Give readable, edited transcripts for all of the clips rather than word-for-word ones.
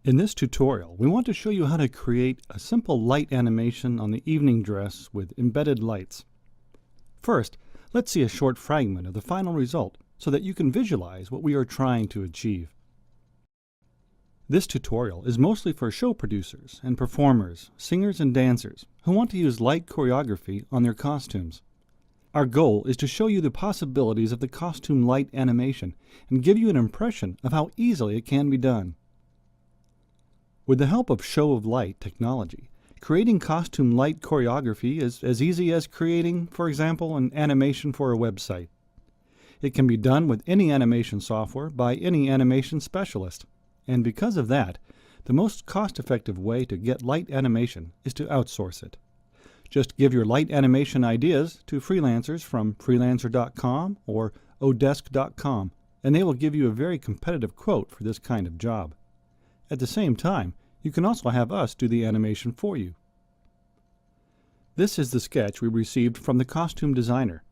In this tutorial, we want to show you how to create a simple light animation on the evening dress with embedded lights. First, let's see a short fragment of the final result so that you can visualize what we are trying to achieve. This tutorial is mostly for show producers and performers, singers and dancers who want to use light choreography on their costumes. Our goal is to show you the possibilities of the costume light animation and give you an impression of how easily it can be done. With the help of ShowOfLight technology, creating costume light choreography is as easy as creating, for example, an animation for a website. It can be done with any animation software by any animation specialist, and because of that, the most cost-effective way to get light animation is to outsource it. Just give your light animation ideas to freelancers from freelancer.com or odesk.com, and they will give you a very competitive quote for this kind of job. At the same time, you can also have us do the animation for you. This is the sketch we received from the costume designer.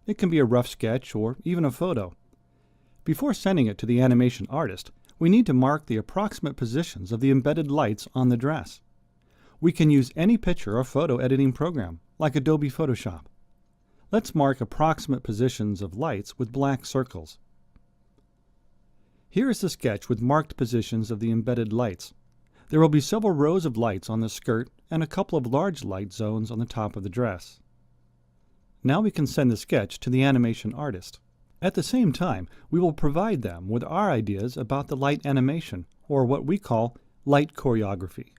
It can be a rough sketch or even a photo. Before sending it to the animation artist, we need to mark the approximate positions of the embedded lights on the dress. We can use any picture or photo editing program, like Adobe Photoshop. Let's mark approximate positions of lights with black circles. Here is the sketch with marked positions of the embedded lights. There will be several rows of lights on the skirt and a couple of large light zones on the top of the dress. Now we can send the sketch to the animation artist. At the same time, we will provide them with our ideas about the light animation, or what we call light choreography.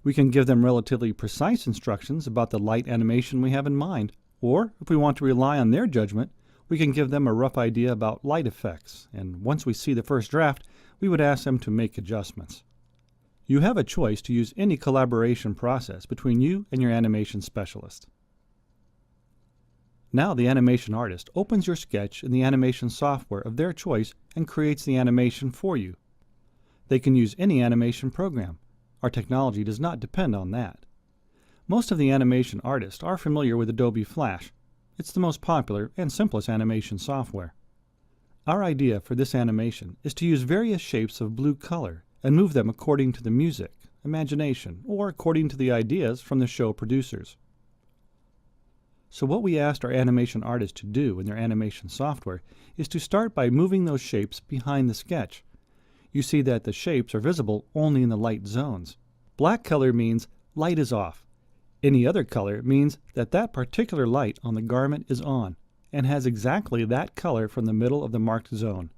We can give them relatively precise instructions about the light animation we have in mind, or if we want to rely on their judgment, we can give them a rough idea about light effects, and once we see the first draft, we would ask them to make adjustments. You have a choice to use any collaboration process between you and your animation specialist. Now the animation artist opens your sketch in the animation software of their choice and creates the animation for you. They can use any animation program. Our technology does not depend on that. Most of the animation artists are familiar with Adobe Flash. It's the most popular and simplest animation software. Our idea for this animation is to use various shapes of blue color and move them according to the music, imagination, or according to the ideas from the show producers. So what we asked our animation artists to do in their animation software is to start by moving those shapes behind the sketch. You see that the shapes are visible only in the light zones. Black color means light is off. Any other color means that that particular light on the garment is on and has exactly that color from the middle of the marked zone.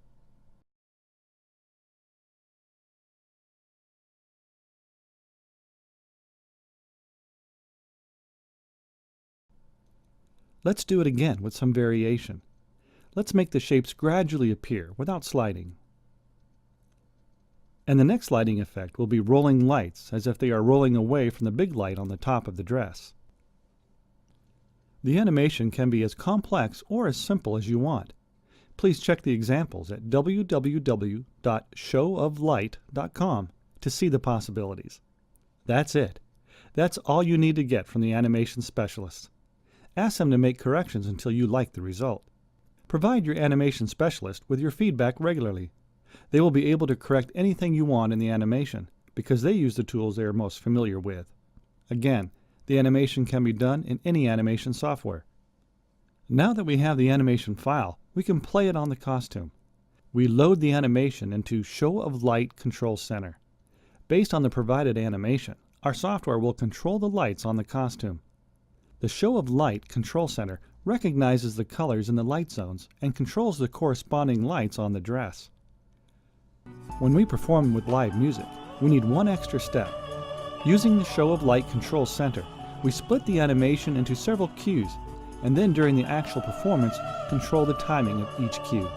Let's do it again with some variation. Let's make the shapes gradually appear without sliding. And the next lighting effect will be rolling lights, as if they are rolling away from the big light on the top of the dress. The animation can be as complex or as simple as you want. Please check the examples at www.showoflight.com to see the possibilities. That's it. That's all you need to get from the animation specialist. Ask them to make corrections until you like the result. Provide your animation specialist with your feedback regularly. They will be able to correct anything you want in the animation because they use the tools they are most familiar with. Again, the animation can be done in any animation software. Now that we have the animation file, we can play it on the costume. We load the animation into ShowOfLight Control Center. Based on the provided animation, our software will control the lights on the costume. The ShowOfLight Control Center recognizes the colors in the light zones and controls the corresponding lights on the dress. When we perform with live music, we need one extra step. Using the ShowOfLight Control Center, we split the animation into several cues, and then during the actual performance, control the timing of each cue.